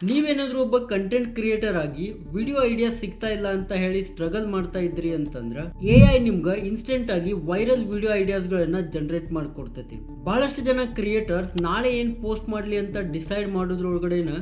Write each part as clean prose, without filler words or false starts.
ನೀವೇನಾದರೂ ಒಬ್ಬ content creator ಆಗಿ ವಿಡಿಯೋ ಐಡಿಯಾ ಸಿಗ್ತಾ ಇಲ್ಲ ಅಂತ ಹೇಳಿ ಸ್ಟ್ರಗಲ್ ಮಾಡ್ತಾ ಇದ್ರಿ ಅಂತಂದ್ರ AI ನಿಮ್ಗೆ ಇನ್ಸ್ಟೆಂಟ್ ಆಗಿ ವೈರಲ್ ವಿಡಿಯೋ ಐಡಿಯಾಸ್ಗಳನ್ನ ಜನರೇಟ್ ಮಾಡಿಕೊಡ್ತೈತಿ. ಬಹಳಷ್ಟು ಜನ ಕ್ರಿಯೇಟರ್ಸ್ ನಾಳೆ ಏನ್ ಪೋಸ್ಟ್ ಮಾಡ್ಲಿ ಅಂತ ಡಿಸೈಡ್ ಮಾಡೋದ್ರೊಳಗಡೆನ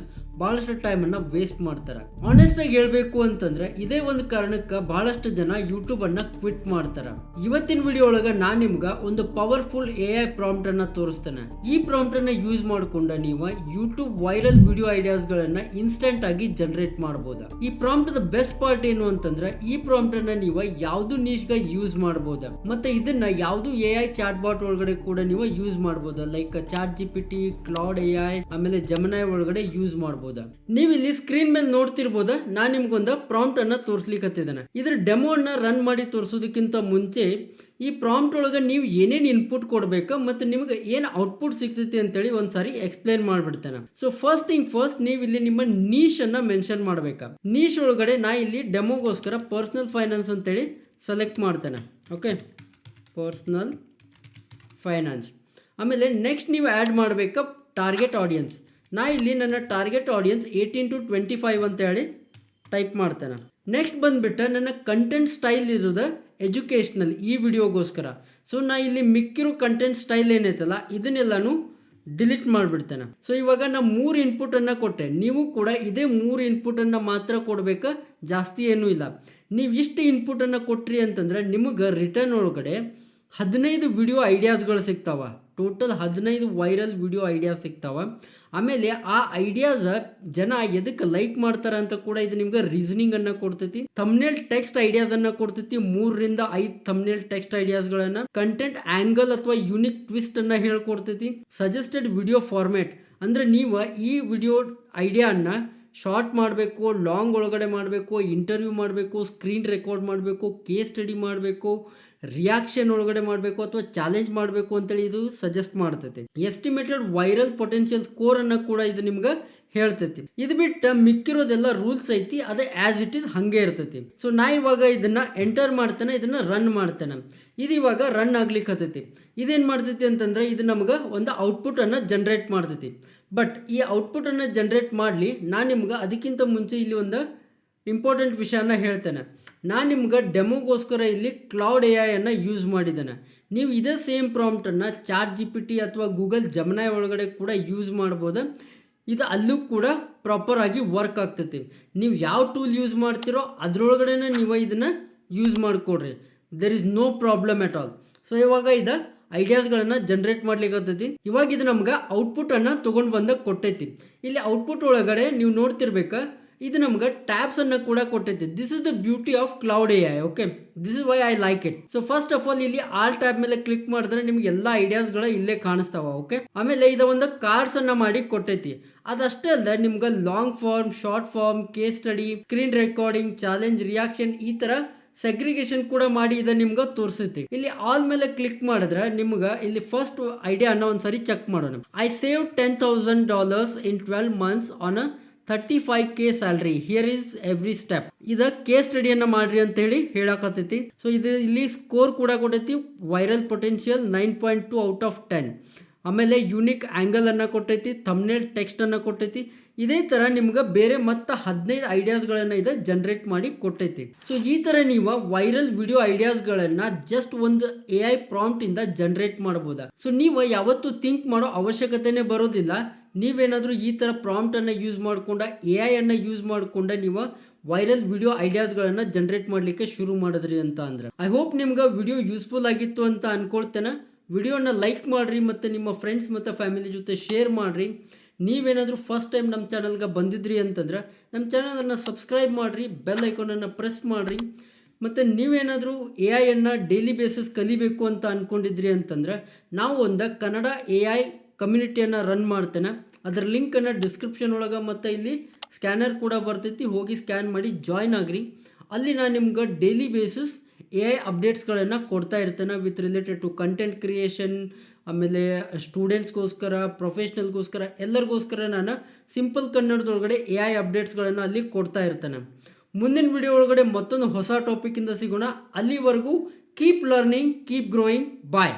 ಬಹಳಷ್ಟು ಟೈಮ್ ಅನ್ನ ವೇಸ್ಟ್ ಮಾಡ್ತಾರೆ. ಆನೆಸ್ಟ್ ಆಗಿ ಹೇಳ್ಬೇಕು ಅಂತಂದ್ರೆ ಇದೇ ಒಂದು ಕಾರಣಕ್ಕೆ ಬಹಳಷ್ಟು ಜನ ಯೂಟ್ಯೂಬ್ ಅನ್ನ ಕ್ವಿಟ್ ಮಾಡ್ತಾರ. ಇವತ್ತಿನ ವಿಡಿಯೋ ಒಳಗ ನಾನ್ ನಿಮ್ಗ ಒಂದು ಪವರ್ಫುಲ್ AI ಪ್ರಾಂಪ್ಟ್ ಅನ್ನ ತೋರಿಸ್ತೇನೆ. ಈ ಪ್ರಾಂಪ್ಟ್ ಅನ್ನ ಯೂಸ್ ಮಾಡ್ಕೊಂಡ ನೀವು ಯೂಟ್ಯೂಬ್ ವೈರಲ್ ವಿಡಿಯೋ ಐಡಿಯಾಸ್ ಗಳನ್ನ ಇನ್ಸ್ಟೆಂಟ್ ಆಗಿ ಜನರೇಟ್ ಮಾಡಬಹುದು. ಈ ಪ್ರಾಂಪ್ಟ್ ದ ಬೆಸ್ಟ್ ಪಾರ್ಟ್ ಏನು ಅಂತಂದ್ರೆ ಈ ಪ್ರಾಂಪ್ಟ್ ಅನ್ನ ನೀವು ಯಾವ್ದು ನೀಶ್ ಗೆ ಯೂಸ್ ಮಾಡಬಹುದು. ಮತ್ತೆ ಇದನ್ನ ಯಾವ್ದು AI ಚಾಟ್ ಬಾಟ್ ಒಳಗಡೆ ಕೂಡ ನೀವು ಯೂಸ್ ಮಾಡಬಹುದು. Like chat GPT, Claude AI, ಆಮೇಲೆ ಜೆಮಿನಿ ಒಳಗಡೆ ಯೂಸ್ ಮಾಡಬಹುದು. ನೀವು ಇಲ್ಲಿ ಸ್ಕ್ರೀನ್ ಮೇಲೆ ನೋಡ್ತಿರ್ಬೋದ, ನಾನು ನಿಮ್ಗೊಂದು ಪ್ರಾಂಪ್ಟ್ ಅನ್ನ ತೋರಿಸ್ಲಿಕ್ಕತ್ತಿದ್ದೇನೆ. ಇದ್ರ ಡೆಮೋ ಅನ್ನ ರನ್ ಮಾಡಿ ತೋರಿಸೋದಕ್ಕಿಂತ ಮುಂಚೆ ಈ ಪ್ರಾಂಪ್ಟ್ ಒಳಗೆ ನೀವು ಏನೇನು ಇನ್ಪುಟ್ ಕೊಡ್ಬೇಕು ಮತ್ತು ನಿಮಗೆ ಏನು ಔಟ್ಪುಟ್ ಸಿಗ್ತೈತಿ ಅಂತೇಳಿ ಒಂದ್ಸಾರಿ ಎಕ್ಸ್ಪ್ಲೇನ್ ಮಾಡ್ಬಿಡ್ತೇನೆ. ಸೊ ಫಸ್ಟ್ ಥಿಂಗ್ ಫಸ್ಟ್, ನೀವು ಇಲ್ಲಿ ನಿಮ್ಮ ನೀಶ್ ಅನ್ನ ಮೆನ್ಷನ್ ಮಾಡ್ಬೇಕಾ. ನೀಶ್ ಒಳಗಡೆ ನಾ ಇಲ್ಲಿ ಡೆಮೋಗೋಸ್ಕರ ಪರ್ಸನಲ್ ಫೈನಾನ್ಸ್ ಅಂತೇಳಿ ಸೆಲೆಕ್ಟ್ ಮಾಡ್ತೇನೆ. Okay, personal finance. ಆಮೇಲೆ ನೆಕ್ಸ್ಟ್ ನೀವು ಆ್ಯಡ್ ಮಾಡಬೇಕಾ ಟಾರ್ಗೆಟ್ ಆಡಿಯನ್ಸ್. ನಾ ಇಲ್ಲಿ ನನ್ನ ಟಾರ್ಗೆಟ್ ಆಡಿಯನ್ಸ್ 18 to 25 ಅಂತ ಹೇಳಿ ಟೈಪ್ ಮಾಡ್ತೇನೆ. ನೆಕ್ಸ್ಟ್ ಬಂದ್ಬಿಟ್ಟು ನನ್ನ ಕಂಟೆಂಟ್ ಸ್ಟೈಲ್ ಇರೋದು ಎಜುಕೇಷ್ನಲ್ ಈ ವಿಡಿಯೋಗೋಸ್ಕರ. ಸೊ ನಾ ಇಲ್ಲಿ ಮಿಕ್ಕಿರೋ ಕಂಟೆಂಟ್ ಸ್ಟೈಲ್ ಏನೈತಲ್ಲ ಇದನ್ನೆಲ್ಲಾನು ಡಿಲೀಟ್ ಮಾಡಿಬಿಡ್ತೇನೆ. ಸೊ ಇವಾಗ ನಾ 3 ಇನ್ಪುಟನ್ನು ಕೊಟ್ಟೆ. ನೀವು ಕೂಡ ಇದೇ 3 ಇನ್ಪುಟನ್ನು ಮಾತ್ರ ಕೊಡಬೇಕಾ, ಜಾಸ್ತಿ ಏನೂ ಇಲ್ಲ. ನೀವು ಇಷ್ಟು ಇನ್ಪುಟನ್ನು ಕೊಟ್ರಿ ಅಂತಂದ್ರೆ ನಿಮಗೆ ರಿಟರ್ನ್ ಒಳಗಡೆ 15 ವಿಡಿಯೋ ಐಡಿಯಾಸ್ಗಳು ಸಿಗ್ತಾವ. ಟೋಟಲ್ 15 ವೈರಲ್ ವಿಡಿಯೋ ಐಡಿಯಾಸ್ ಸಿಗ್ತಾವ. ಆಮೇಲೆ ಆ ಐಡಿಯಾಸ್ ಜನ ಎದಕ್ಕೆ ಲೈಕ್ ಮಾಡ್ತಾರೆ ಅಂತ ಕೂಡ ಇದು ನಿಮ್ಗೆ ರೀಸನಿಂಗ್ ಅನ್ನ ಕೊಡ್ತೈತಿ. ಥಂಬ್ನೇಲ್ ಟೆಕ್ಸ್ಟ್ ಐಡಿಯಾಸ್ ಅನ್ನ ಕೊಡ್ತೈತಿ. 3 ರಿಂದ 5 ಥಂಬ್ನೇಲ್ ಟೆಕ್ಸ್ಟ್ ಐಡಿಯಾಸ್ ಗಳನ್ನ, ಕಂಟೆಂಟ್ ಆಂಗಲ್ ಅಥವಾ ಯೂನಿಕ್ ಟ್ವಿಸ್ಟ್ ಅನ್ನ ಹೇಳ್ಕೊಡ್ತೈತಿ. ಸಜೆಸ್ಟೆಡ್ ವಿಡಿಯೋ ಫಾರ್ಮ್ಯಾಟ್ ಅಂದ್ರೆ ನೀವು ಈ ವಿಡಿಯೋ ಐಡಿಯಾನ ಶಾರ್ಟ್ ಮಾಡಬೇಕು, ಲಾಂಗ್ ಒಳಗಡೆ ಮಾಡಬೇಕು, ಇಂಟರ್ವ್ಯೂ ಮಾಡಬೇಕು, ಸ್ಕ್ರೀನ್ ರೆಕಾರ್ಡ್ ಮಾಡಬೇಕು, ಕೇಸ್ ಸ್ಟಡಿ ಮಾಡಬೇಕು, ರಿಯಾಕ್ಷನ್ ಒಳಗಡೆ ಮಾಡಬೇಕು ಅಥವಾ ಚಾಲೆಂಜ್ ಮಾಡಬೇಕು ಅಂತೇಳಿ ಇದು ಸಜೆಸ್ಟ್ ಮಾಡ್ತೈತಿ. ಎಸ್ಟಿಮೇಟೆಡ್ ವೈರಲ್ ಪೊಟೆನ್ಷಿಯಲ್ ಸ್ಕೋರ್ ಅನ್ನ ಕೂಡ ಇದು ನಿಮ್ಗೆ ಹೇಳ್ತೈತಿ. ಇದು ಬಿಟ್ಟು ಮಿಕ್ಕಿರೋದೆಲ್ಲ ರೂಲ್ಸ್ ಐತಿ, ಅದೇ ಆಸ್ ಇಟ್ ಇಸ್ ಹಂಗೆ ಇರ್ತೈತಿ. ಸೊ ನಾ ಇವಾಗ ಇದನ್ನ ಎಂಟರ್ ಮಾಡ್ತೇನೆ, ಇದನ್ನ ರನ್ ಮಾಡ್ತೇನೆ. ಇದು ಇವಾಗ ರನ್ ಆಗ್ಲಿಕ್ಕೆ ಹತ್ತೈತಿ. ಇದೇನು ಮಾಡ್ತೈತಿ ಅಂತಂದ್ರೆ ಇದು ನಮ್ಗೆ ಒಂದು ಔಟ್ಪುಟ್ ಅನ್ನ ಜನರೇಟ್ ಮಾಡ್ತೈತಿ. ಬಟ್ ಈ ಔಟ್ಪುಟ್ ಅನ್ನ ಜನರೇಟ್ ಮಾಡಲಿ ನಾನು ನಿಮ್ಗೆ ಅದಕ್ಕಿಂತ ಮುಂಚೆ ಇಲ್ಲಿ ಒಂದು ಇಂಪಾರ್ಟೆಂಟ್ ವಿಷಯನ ಹೇಳ್ತೇನೆ. ನಾನು ನಿಮ್ಗೆ ಡೆಮೋಗೋಸ್ಕರ ಇಲ್ಲಿ ಕ್ಲೌಡ್ AI ಅನ್ನು ಯೂಸ್ ಮಾಡಿದ್ದೇನೆ. ನೀವು ಇದೇ ಸೇಮ್ ಪ್ರಾಂಪ್ಟನ್ನು ಚಾಟ್ GPT ಅಥವಾ ಗೂಗಲ್ ಜೆಮಿನಿ ಒಳಗಡೆ ಕೂಡ ಯೂಸ್ ಮಾಡ್ಬೋದು. ಇದು ಅಲ್ಲೂ ಕೂಡ ಪ್ರಾಪರ್ ಆಗಿ ವರ್ಕ್ ಆಗ್ತೈತಿ. ನೀವು ಯಾವ ಟೂಲ್ ಯೂಸ್ ಮಾಡ್ತೀರೋ ಅದರೊಳಗಡೆ ನೀವು ಇದನ್ನು ಯೂಸ್ ಮಾಡಿಕೊಡ್ರಿ. There is no problem at all. So ಇವಾಗ ಇದು ಐಡಿಯಾಸ್ಗಳನ್ನು ಜನರೇಟ್ ಮಾಡ್ಲಿಕ್ಕೆ ಆಗ್ತೈತಿ. ಇವಾಗ ಇದು ನಮ್ಗೆ ಔಟ್ಪುಟ್ ಅನ್ನು ತೊಗೊಂಡು ಬಂದಾಗ ಕೊಟ್ಟೈತಿ. ಇಲ್ಲಿ ಔಟ್ಪುಟ್ ಒಳಗಡೆ ನೀವು ನೋಡ್ತಿರ್ಬೇಕಾ, ಇದು ನಮ್ಗೆ ಟ್ಯಾಬ್ಸ್ ಅನ್ನು ಕೂಡ ಕೊಟ್ಟೈತಿ. This is the beauty of cloud AI. Okay, this is why I like it. So first of all ಇಲ್ಲಿ ಆಲ್ ಟ್ಯಾಬ್ ಮೇಲೆ ಕ್ಲಿಕ್ ಮಾಡಿದ್ರೆ ನಿಮ್ಗೆ ಎಲ್ಲ ಐಡಿಯಾಸ್ಗಳು ಇಲ್ಲೇ ಕಾಣಿಸ್ತಾವ. ಓಕೆ, ಆಮೇಲೆ ಇದು ಒಂದು ಕಾರ್ಡ್ಸ್ ಅನ್ನ ಮಾಡಿ ಕೊಟ್ಟೈತಿ. ಅದಷ್ಟೇ ಅಲ್ಲದೆ ನಿಮ್ಗೆ long form, short form, case study, screen recording, challenge, reaction ಈ ತರ ಸೆಗ್ರಿಗೇಷನ್ ಕೂಡ ಮಾಡಿ ಇದನ್ನ ನಿಮ್ಗೆ ತೋರಿಸುತ್ತೆ. ಇಲ್ಲಿ ಆಲ್ ಮೇಲೆ ಕ್ಲಿಕ್ ಮಾಡಿದ್ರೆ ನಿಮ್ಗೆ ಇಲ್ಲಿ ಫಸ್ಟ್ ಐಡಿಯಾ ಅನ್ನ ಒಂದ್ಸರಿ ಚೆಕ್ ಮಾಡೋಣ. I save $10,000 in 12 months on a 35K salary. Here is every step. ಇದ ಕೇಸ್ ಸ್ಟಡಿಯನ್ನ ಮಾಡ್ರಿ ಅಂತ ಹೇಳಿ ಹೇಳಕತ್ತೈತಿ. ಸೊ ಇದು ಇಲ್ಲಿ ಸ್ಕೋರ್ ಕೂಡ ಕೊಟ್ಟೈತಿ. Viral potential 9.2 out of 10. ಆಮೇಲೆ ಯೂನಿಕ್ ಆಂಗಲ್ ಅನ್ನ ಕೊಟ್ಟೈತಿ, ಥಂಬ್ನೇಲ್ ಟೆಕ್ಸ್ಟ್ ಅನ್ನ ಕೊಟ್ಟೈತಿ. ಇದೇ ತರ ನಿಮ್ಗೆ ಬೇರೆ ಮತ್ತೆ 15 ಐಡಿಯಾಸ್ಗಳನ್ನ ಇದು ಜನರೇಟ್ ಮಾಡಿ ಕೊಟ್ಟೈತಿ. ಸೊ ಈ ತರ ನೀವು ವೈರಲ್ ವಿಡಿಯೋ ಐಡಿಯಾಸ್ಗಳನ್ನ ಜಸ್ಟ್ ಒಂದು AI ಪ್ರಾಂಪ್ಟ್ ಇಂದ ಜನರೇಟ್ ಮಾಡಬಹುದಾ. ಸೊ ನೀವು ಯಾವತ್ತೂ ಥಿಂಕ್ ಮಾಡೋ ಅವಶ್ಯಕತೆನೇ ಬರೋದಿಲ್ಲ. ನೀವೇನಾದರೂ ಈ ತರ ಪ್ರಾಂಪ್ಟ್ ಅನ್ನ ಯೂಸ್ ಮಾಡ್ಕೊಂಡ AI ಅನ್ನ ಯೂಸ್ ಮಾಡ್ಕೊಂಡ ನೀವು ವೈರಲ್ ವಿಡಿಯೋ ಐಡಿಯಾಸ್ಗಳನ್ನ ಜನರೇಟ್ ಮಾಡಲಿಕ್ಕೆ ಶುರು ಮಾಡಿದ್ರಿ ಅಂತ ಅಂದ್ರೆ ಐ ಹೋಪ್ ನಿಮ್ಗೆ ವಿಡಿಯೋ ಯೂಸ್ಫುಲ್ ಆಗಿತ್ತು ಅಂತ ಅನ್ಕೊಳ್ತೇನೆ. ವಿಡಿಯೋನ ಲೈಕ್ ಮಾಡಿರಿ ಮತ್ತು ನಿಮ್ಮ ಫ್ರೆಂಡ್ಸ್ ಮತ್ತು ಫ್ಯಾಮಿಲಿ ಜೊತೆ ಶೇರ್ ಮಾಡಿರಿ. ನೀವೇನಾದರೂ ಫಸ್ಟ್ ಟೈಮ್ ನಮ್ಮ ಚಾನಲ್ಗೆ ಬಂದಿದ್ರಿ ಅಂತಂದ್ರೆ ನಮ್ಮ ಚಾನಲನ್ನು ಸಬ್ಸ್ಕ್ರೈಬ್ ಮಾಡಿರಿ, ಬೆಲ್ ಐಕಾನನ್ನು ಪ್ರೆಸ್ ಮಾಡಿರಿ. ಮತ್ತು ನೀವೇನಾದರೂ AI ಅನ್ನು ಡೈಲಿ ಬೇಸಿಸ್ ಕಲಿಬೇಕು ಅಂತ ಅಂದ್ಕೊಂಡಿದ್ರಿ ಅಂತಂದ್ರೆ ನಾವು ಒಂದು ಕನ್ನಡ AI ಕಮ್ಯುನಿಟಿಯನ್ನು ರನ್ ಮಾಡ್ತೇನೆ. ಅದರ ಲಿಂಕನ್ನು ಡಿಸ್ಕ್ರಿಪ್ಷನ್ ಒಳಗೆ ಮತ್ತು ಇಲ್ಲಿ ಸ್ಕ್ಯಾನರ್ ಕೂಡ ಬರ್ತೈತಿ, ಹೋಗಿ ಸ್ಕ್ಯಾನ್ ಮಾಡಿ ಜಾಯ್ನ್ ಆಗ್ರಿ. ಅಲ್ಲಿ ನಾನು ನಿಮ್ಗೆ ಡೈಲಿ ಬೇಸಿಸ್ AI ಅಪ್ಡೇಟ್ಸ್ಗಳನ್ನು ಕೊಡ್ತಾ ಇರ್ತೇನೆ with related to content creation, ಆಮೇಲೆ ಸ್ಟೂಡೆಂಟ್ಸ್ಗೋಸ್ಕರ, ಪ್ರೊಫೆಷ್ನಲ್ಗೋಸ್ಕರ, ಎಲ್ಲರಿಗೋಸ್ಕರ ನಾನು ಸಿಂಪಲ್ ಕನ್ನಡದೊಳಗಡೆ AI ಅಪ್ಡೇಟ್ಸ್ಗಳನ್ನು ಅಲ್ಲಿ ಕೊಡ್ತಾ ಇರ್ತೇನೆ. ಮುಂದಿನ ವಿಡಿಯೋ ಒಳಗಡೆ ಮತ್ತೊಂದು ಹೊಸ ಟಾಪಿಕ್ಕಿಂದ ಸಿಗೋಣ. ಅಲ್ಲಿವರೆಗೂ ಕೀಪ್ ಲರ್ನಿಂಗ್, ಕೀಪ್ ಗ್ರೋಯಿಂಗ್. ಬಾಯ್.